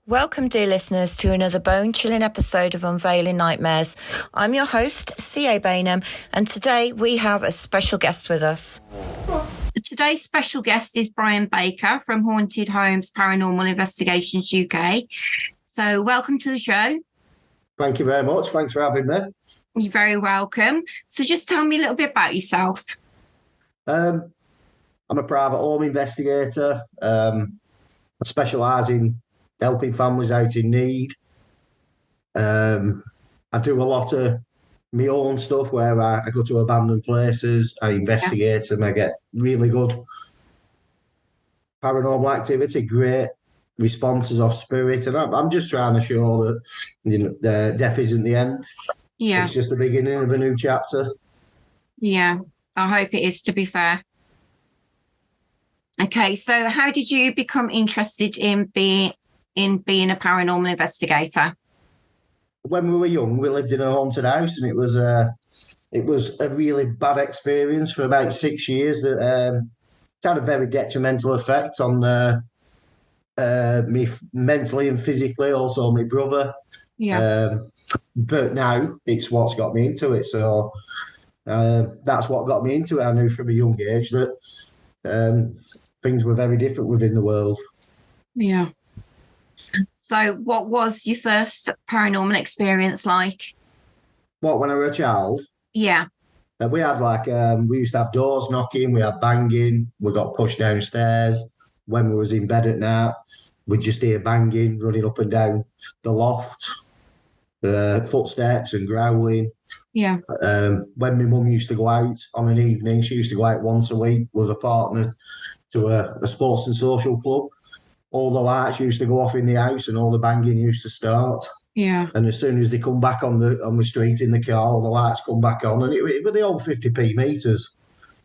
Welcome, dear listeners, to another bone-chilling episode of Unveiling Nightmares. I'm your host, C.A. Bainham, and today we have a special guest with us. Today's special guest is Brian Baker from Haunted Homes Paranormal Investigations UK. So welcome to the show. Thank you very much. Thanks for having me. You're very welcome. So just tell me a little bit about yourself. I'm a private home investigator. I specialise in helping families out in need. I do a lot of my own stuff where I go to abandoned places, I investigate them, I get really good paranormal activity, great responses of spirit, and I'm just trying to show that the death isn't the end. Yeah. It's just the beginning of a new chapter. Yeah, I hope it is, to be fair. Okay, so how did you become interested in being a paranormal investigator? When we were young, we lived in a haunted house, and it was a really bad experience for about 6 years. It had a very detrimental effect on me mentally and physically, also my brother. Yeah. But now it's what's got me into it. So that's what got me into it. I knew from a young age that things were very different within the world. Yeah. So what was your first paranormal experience like? What, when I was a child? Yeah. We had we used to have doors knocking, we had banging, we got pushed downstairs. When we was in bed at night, we'd just hear banging, running up and down the loft, footsteps and growling. Yeah. When my mum used to go out on an evening, she used to go out once a week with a partner to a sports and social club. All the lights used to go off in the house and all the banging used to start. Yeah. And as soon as they come back on the street in the car, all the lights come back on, and it were the old 50p meters.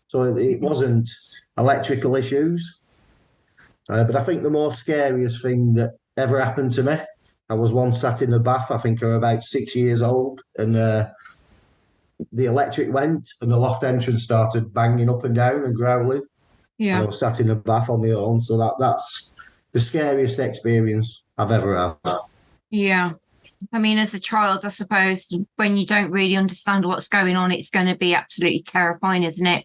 So it wasn't electrical issues. But I think the most scariest thing that ever happened to me, I was once sat in the bath, I think I was about 6 years old, and the electric went and the loft entrance started banging up and down and growling. Yeah. And I was sat in the bath on my own, so that's the scariest experience I've ever had. Yeah. I mean, as a child, I suppose, when you don't really understand what's going on, it's going to be absolutely terrifying, isn't it?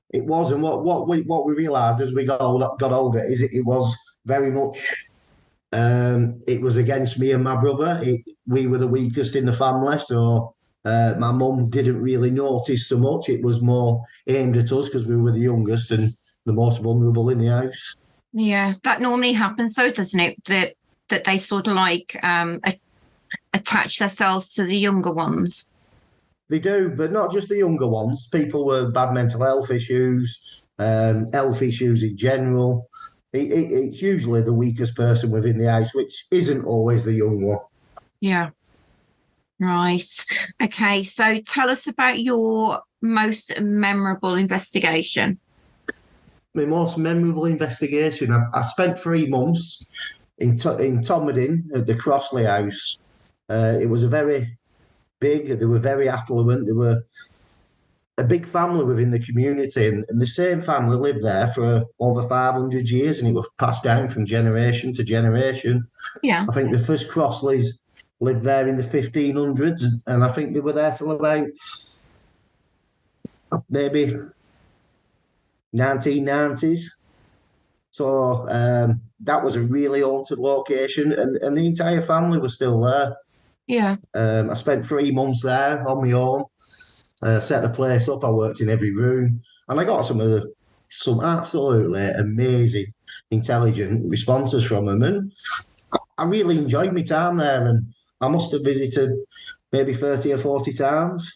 It was, and what we realised as we got older is it was very much, it was against me and my brother. We were the weakest in the family, so my mum didn't really notice so much. It was more aimed at us because we were the youngest and the most vulnerable in the house. Yeah, that normally happens, though, doesn't it? That they sort of attach themselves to the younger ones. They do, but not just the younger ones. People with bad mental health issues in general. It's usually the weakest person within the house, which isn't always the young one. Yeah. Right. Okay, so tell us about your most memorable investigation. My most memorable investigation, I spent 3 months in Tomedin at the Crossley House. It was they were very affluent, they were a big family within the community, and the same family lived there for over 500 years, and it was passed down from generation to generation. Yeah. I think the first Crossleys lived there in the 1500s, and I think they were there till about maybe 1990s. So that was a really haunted location, and the entire family was still there. Yeah. I spent 3 months there on my own, set the place up. I worked in every room, and I got some absolutely amazing, intelligent responses from them, and I really enjoyed my time there. And I must have visited maybe 30 or 40 times.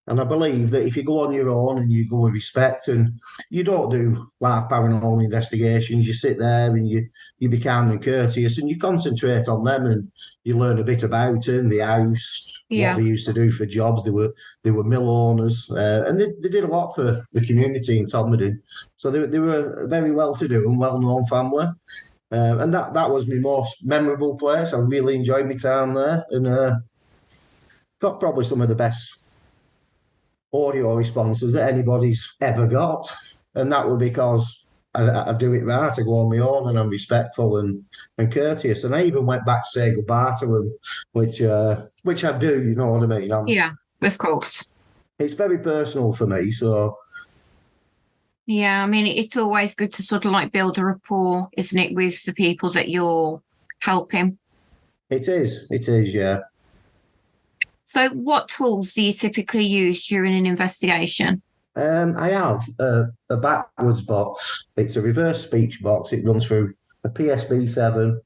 And I believe that if you go on your own and you go with respect and you don't do like paranormal investigations, you sit there and you be calm and courteous and you concentrate on them and you learn a bit about them, the house, what they used to do for jobs. They were mill owners, and they did a lot for the community in Tomedin. So they were a very well-to-do and well-known family. And that was my most memorable place. I really enjoyed my time there, and got probably some of the best audio responses that anybody's ever got, and that was because I do it right. I go on my own and I'm respectful and courteous. And I even went back to say goodbye to them, which I do. You know what I mean? Yeah, of course. It's very personal for me. So yeah, I mean, it's always good to sort of like build a rapport, isn't it, with the people that you're helping? it is. It is. Yeah. So, what tools do you typically use during an investigation? I have a backwards box. It's a reverse speech box. It runs through a PSB7,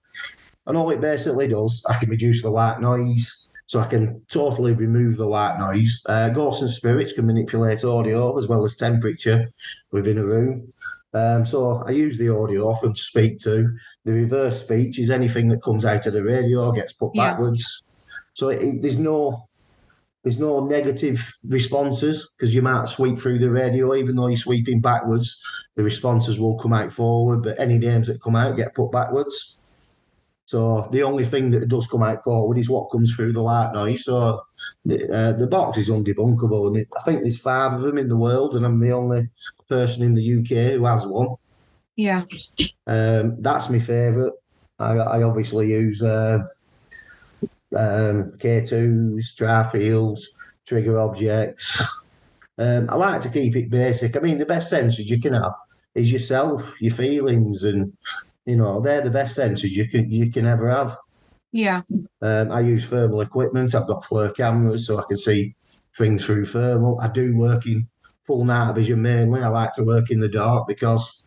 and all it basically does, I can reduce the white noise, so I can totally remove the white noise. Ghosts and spirits can manipulate audio as well as temperature within a room. So I use the audio for them to speak to. The reverse speech is anything that comes out of the radio gets put backwards. So there's no negative responses because you might sweep through the radio, even though you're sweeping backwards, the responses will come out forward, but any names that come out get put backwards. So the only thing that does come out forward is what comes through the white noise. So the box is undebunkable, and I think there's 5 of them in the world, and I'm the only person in the UK who has one. Yeah. That's my favourite. I obviously use K2s, tri-fields, trigger objects. I like to keep it basic. I mean, the best sensors you can have is yourself, your feelings, and they're the best sensors you can ever have. Yeah. I use thermal equipment. I've got FLIR cameras, so I can see things through thermal. I do work in full night vision mainly. I like to work in the dark because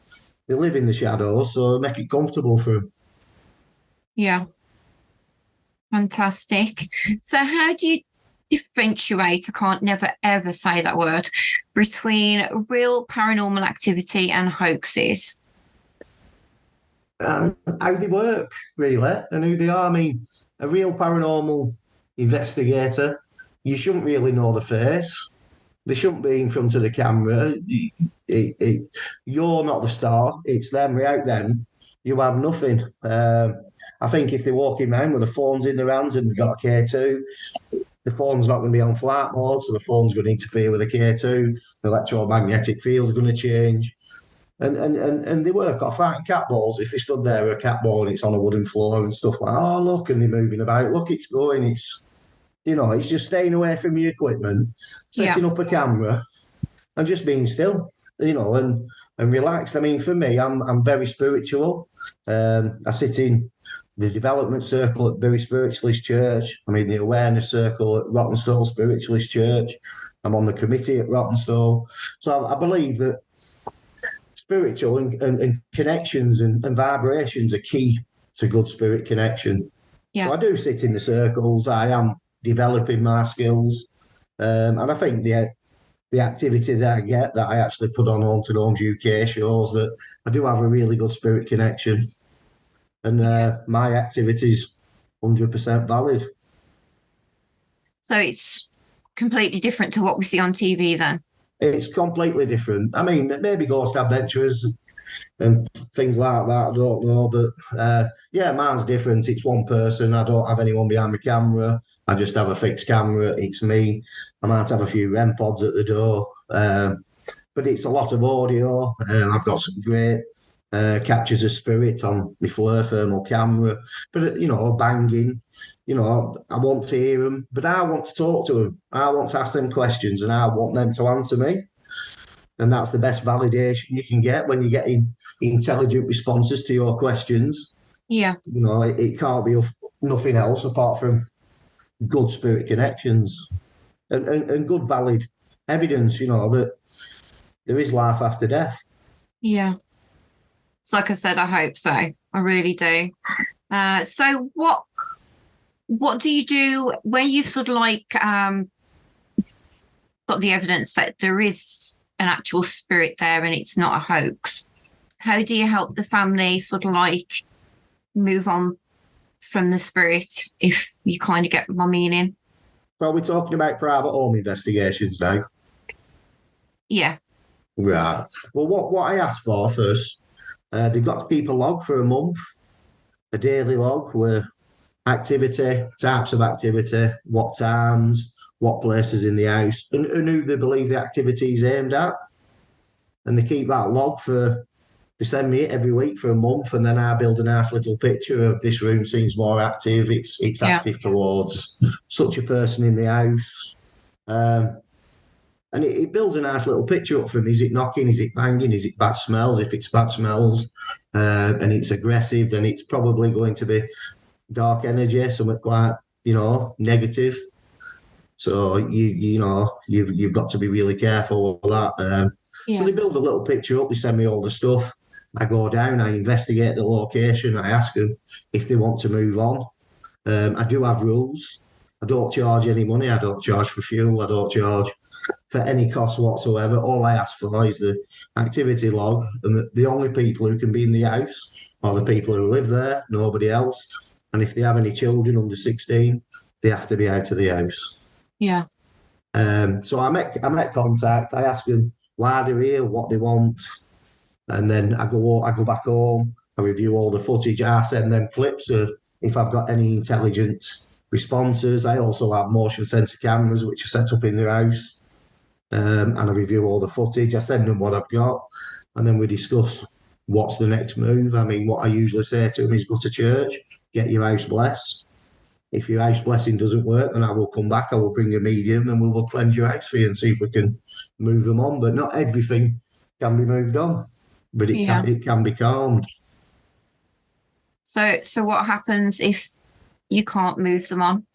they live in the shadows, so make it comfortable for them. Yeah. Fantastic. So how do you differentiate, I can't never ever say that word, between real paranormal activity and hoaxes? How they work, really, and who they are. I mean, a real paranormal investigator, you shouldn't really know the face. They shouldn't be in front of the camera. You're not the star. It's them. Without them, you have nothing. I think if they're walking around with the phones in their hands and they've got a K2, the phone's not going to be on flight mode, so the phone's going to interfere with the K2. The electromagnetic field's going to change. And they work off that. And cat balls, if they stood there with a cat ball and it's on a wooden floor and stuff like, oh, look, and they're moving about. Look, it's going. It's just staying away from your equipment, setting up a camera and just being still, and relaxed. I mean, for me, I'm very spiritual. I sit in the development circle at Bury Spiritualist Church. I'm in the awareness circle at Rottenstall Spiritualist Church. I'm on the committee at Rottenstall. So I believe that spiritual and connections and vibrations are key to good spirit connection. Yeah. So I do sit in the circles. I am developing my skills. And I think the activity that I get, that I actually put on Haunted Homes UK, shows that I do have a really good spirit connection. And my activity's 100% valid. So it's completely different to what we see on TV then? It's completely different. I mean, maybe Ghost Adventurers and things like that, I don't know. But mine's different. It's one person. I don't have anyone behind the camera. I just have a fixed camera. It's me. I might have a few REM pods at the door. But it's a lot of audio. I've got some great captures of spirit on my FLIR thermal camera. But, banging. I want to hear them, but I want to talk to them. I want to ask them questions and I want them to answer me. And that's the best validation you can get when you're getting intelligent responses to your questions. Yeah. It can't be nothing else apart from good spirit connections and good valid evidence, that there is life after death. Yeah. So like I said, I hope so. I really do. So what do you do when you've sort of like got the evidence that there is an actual spirit there and it's not a hoax? How do you help the family sort of like move on from the spirit, if you kind of get my meaning? Well, we're talking about private home investigations now. Yeah. Right. Well, what I asked for first, they've got to keep a log for a month, a daily log where activity, types of activity, what times, what places in the house, and who they believe the activity is aimed at. And they keep that log for They send me it every week for a month, and then I build a nice little picture of this room seems more active. It's Yeah. active towards such a person in the house. Um, and it builds a nice little picture up for me. Is it knocking? Is it banging? Is it bad smells? If it's bad smells and it's aggressive, then it's probably going to be dark energy, something quite, negative. So you've got to be really careful of that. So Yeah. they build a little picture up. They send me all the stuff. I go down. I investigate the location. I ask them if they want to move on. I do have rules. I don't charge any money. I don't charge for fuel. I don't charge for any cost whatsoever. All I ask for is the activity log, and the only people who can be in the house are the people who live there, nobody else. And if they have any children under 16, they have to be out of the house. Yeah. So I make contact. I ask them why they're here, what they want, and then I go back home. I review all the footage. I send them clips of if I've got any intelligent responses. I also have motion sensor cameras which are set up in their house, and I review all the footage. I send them what I've got, and then we discuss what's the next move. I mean, what I usually say to them is go to church, get your house blessed. If your house blessing doesn't work, then I will come back. I will bring a medium and we will cleanse your house for you and see if we can move them on. But not everything can be moved on, but it can be calmed. So what happens if you can't move them on?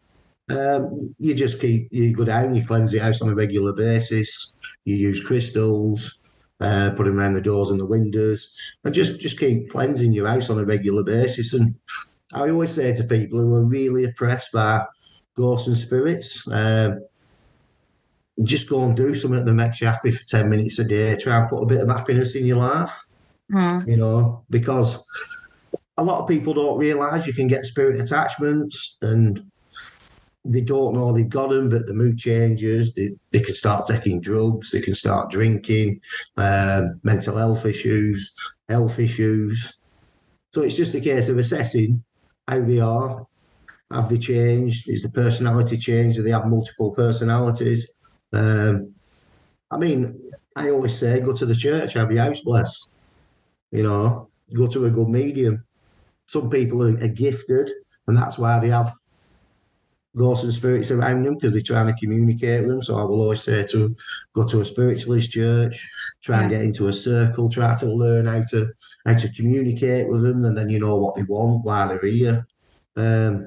You just you go down, you cleanse the house on a regular basis. You use crystals, put them around the doors and the windows, and just keep cleansing your house on a regular basis. And I always say to people who are really oppressed by ghosts and spirits, just go and do something that makes you happy for 10 minutes a day. Try and put a bit of happiness in your life, because a lot of people don't realise you can get spirit attachments and they don't know they've got them, but the mood changes. They can start taking drugs. They can start drinking, mental health issues. So it's just a case of assessing how they are. Have they changed? Is the personality changed? Do they have multiple personalities? I always say, go to the church, have your house blessed. Go to a good medium. Some people are gifted, and that's why they have ghosts and spirits around them, because they're trying to communicate with them. So I will always say to them, go to a spiritualist church, try and get into a circle, try to learn how to communicate with them, and then you know what they want while they're here. There's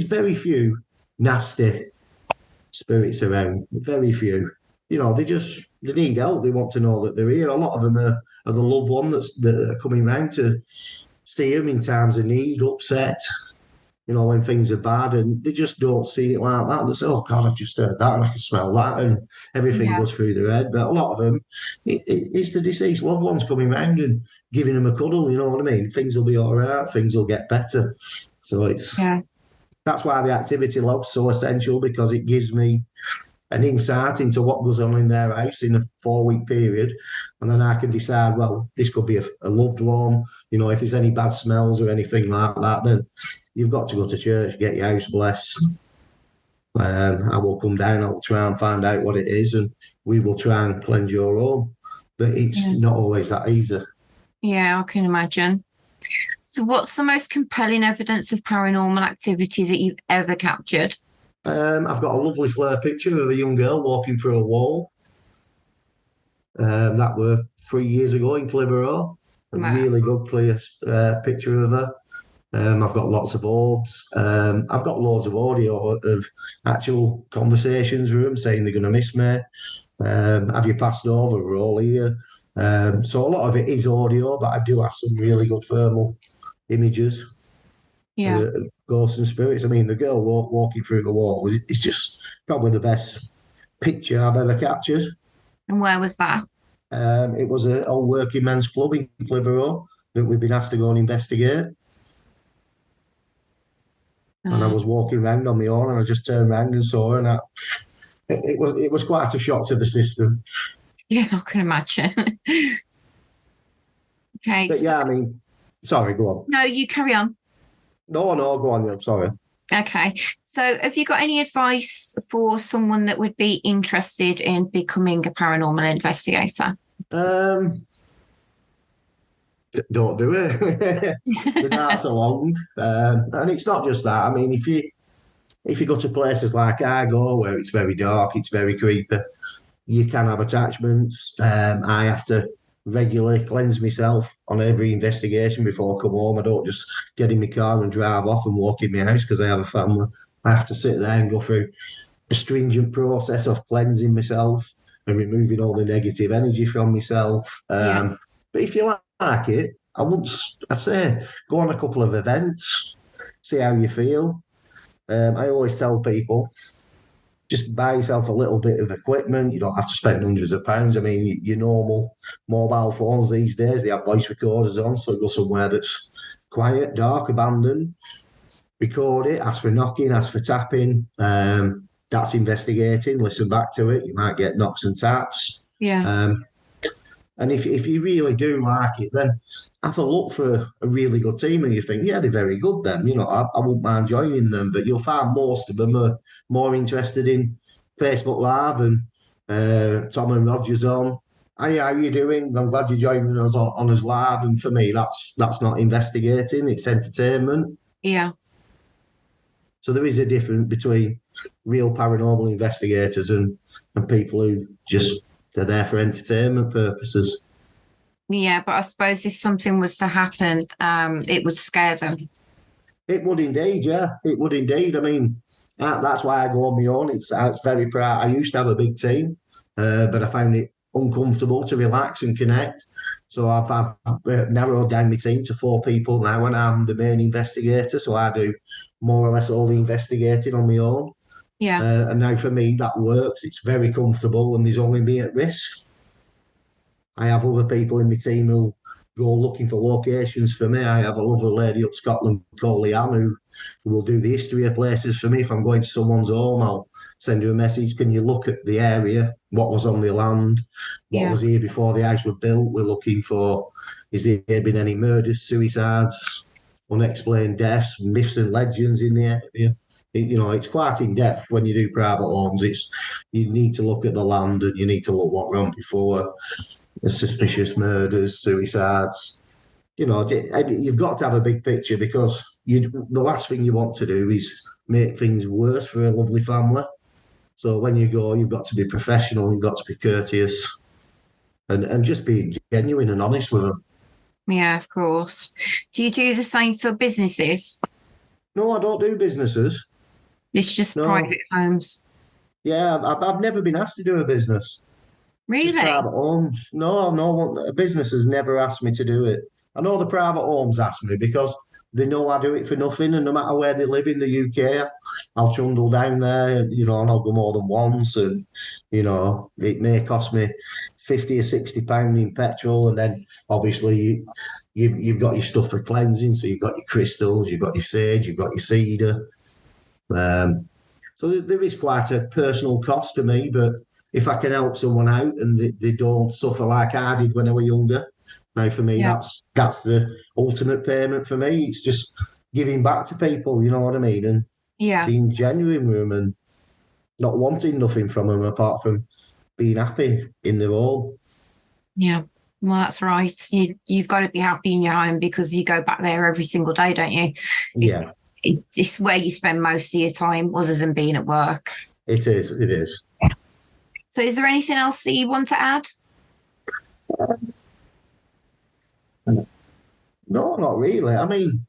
very few nasty spirits around, very few. They need help. They want to know that they're here. A lot of them are the loved one that are coming round to see them in times of need, upset, when things are bad, and they just don't see it like that. They say, oh God, I've just heard that and I can smell that, and everything goes through their head. But a lot of them, it's the deceased loved ones coming round and giving them a cuddle, you know what I mean? Things will be all right, things will get better. So that's why the activity log's so essential, because it gives me an insight into what goes on in their house in a 4-week period. And then I can decide, well, this could be a loved one. If there's any bad smells or anything like that, then you've got to go to church, get your house blessed. I will come down, I will try and find out what it is, and we will try and cleanse your home. But it's not always that easy. Yeah, I can imagine. So what's the most compelling evidence of paranormal activity that you've ever captured? I've got a lovely flare picture of a young girl walking through a wall. That were 3 years ago in Clitheroe. A really good, clear picture of her. I've got lots of orbs. I've got loads of audio of actual conversations with them saying they're going to miss me. Have you passed over? We're all here. So a lot of it is audio, but I do have some really good thermal images. Ghosts and spirits. I mean, the girl walking through the wall is just probably the best picture I've ever captured. And where was that? It was an old working men's club in Clitheroe that we've been asked to go and investigate. And I was walking around on my own, and I just turned around and saw her, and it was quite a shock to the system. Yeah, I can imagine. Okay. But sorry, go on. No, you carry on. No, go on. I'm sorry. Okay. So have you got any advice for someone that would be interested in becoming a paranormal investigator? don't do it. The nights are long, and it's not just that. I mean, if you go to places like I go, where it's very dark, it's very creepy, you can have attachments. I have to regularly cleanse myself on every investigation before I come home. I don't just get in my car and drive off and walk in my house because I have a family. I have to sit there and go through a stringent process of cleansing myself and removing all the negative energy from myself. Yeah. But if you like it, I say, go on a couple of events, see how you feel. I always tell people, just buy yourself a little bit of equipment. You don't have to spend hundreds of pounds. I mean, your normal mobile phones these days, they have voice recorders on, so go somewhere that's quiet, dark, abandoned, record it, ask for knocking, ask for tapping. That's investigating. Listen back to it. You might get knocks and taps. Yeah. And if you really do like it, then have a look for a really good team and you think, yeah, they're very good then. I wouldn't mind joining them, but you'll find most of them are more interested in Facebook Live and Tom and Rogers on. Hey, how you doing? I'm glad you're joining us on us live. And for me, that's not investigating, it's entertainment. Yeah. So there is a difference between real paranormal investigators and people who just they're there for entertainment purposes. Yeah, but I suppose if something was to happen, it would scare them. It would indeed, yeah. It would indeed. I mean, that's why I go on my own. It's very proud. I used to have a big team, but I found it uncomfortable to relax and connect. So I've narrowed down my team to 4 people now, and I'm the main investigator. So I do more or less all the investigating on my own. Yeah. And now for me, that works. It's very comfortable and there's only me at risk. I have other people in my team who go looking for locations for me. I have a lovely lady up Scotland called Leanne who will do the history of places for me. If I'm going to someone's home, I'll send her a message. Can you look at the area? What was on the land? What was here before the house was built? We're looking for, is there been any murders, suicides, unexplained deaths, myths and legends in the area? It's quite in depth when you do private homes. You need to look at the land and you need to look what went before. The suspicious murders, suicides. You've got to have a big picture because the last thing you want to do is make things worse for a lovely family. So when you go, you've got to be professional, you've got to be courteous and just be genuine and honest with them. Yeah, of course. Do you do the same for businesses? No, I don't do businesses. It's just private homes. Yeah, I've never been asked to do a business. Really? Just private homes. No, a business has never asked me to do it. I know the private homes ask me because they know I do it for nothing, and no matter where they live in the UK, I'll trundle down there, and I'll go more than once, and it may cost me £50 or £60 in petrol, and then obviously you've got your stuff for cleansing, so you've got your crystals, you've got your sage, you've got your cedar. So there is quite a personal cost to me, but if I can help someone out and they don't suffer like I did when I was younger, now for me that's the ultimate payment for me. It's just giving back to people, you know what I mean, and being genuine with them and not wanting nothing from them apart from being happy in their role. Yeah, well, that's right. You've got to be happy in your home because you go back there every single day, don't you? Yeah. It's where you spend most of your time other than being at work. It is. So is there anything else that you want to add? No, not really. I mean,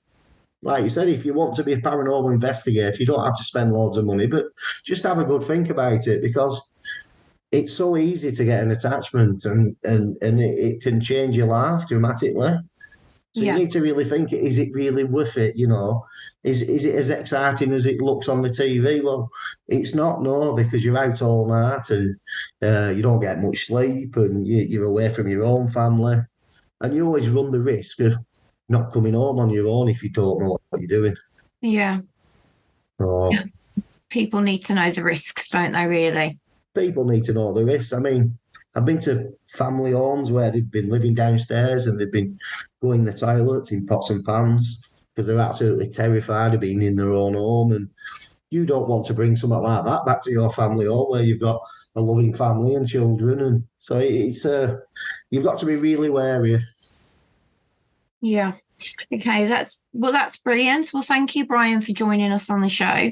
like you said, if you want to be a paranormal investigator, you don't have to spend loads of money, but just have a good think about it because it's so easy to get an attachment and it can change your life dramatically. So you need to really think, is it really worth it? Is it as exciting as it looks on the TV? Well, it's not, no, because you're out all night and you don't get much sleep and you're away from your own family. And you always run the risk of not coming home on your own if you don't know what you're doing. Yeah. So, people need to know the risks, don't they, really? People need to know the risks. I mean, I've been to family homes where they've been living downstairs and they've been going the toilets in pots and pans because they're absolutely terrified of being in their own home. And you don't want to bring something like that back to your family home where you've got a loving family and children. And so it's you've got to be really wary. Yeah. Okay, that's brilliant. Well, thank you, Brian, for joining us on the show.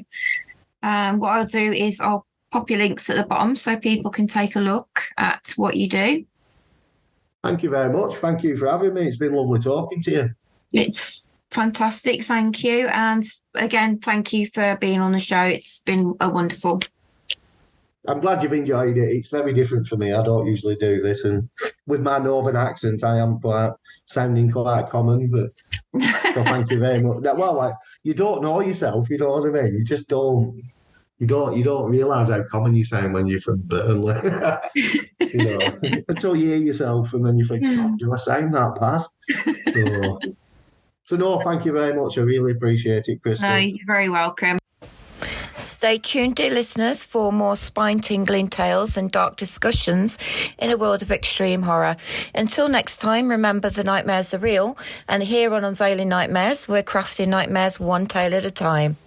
What I'll do is I'll pop your links at the bottom so people can take a look at what you do. Thank you very much. Thank you for having me. It's been lovely talking to you. It's fantastic. Thank you. And again, thank you for being on the show. It's been a wonderful. I'm glad you've enjoyed it. It's very different for me. I don't usually do this, and with my northern accent, I am sounding quite common. But so thank you very much. Well, like, you don't know yourself. You know what I mean? You just don't. You don't realise how common you sound when you're from Burnley. Until you hear yourself, and then you think, God, do I sound that bad? So no, thank you very much. I really appreciate it, Crystal. No, you're very welcome. Stay tuned, dear listeners, for more spine-tingling tales and dark discussions in a world of extreme horror. Until next time, remember the nightmares are real, and here on Unveiling Nightmares, we're crafting nightmares one tale at a time.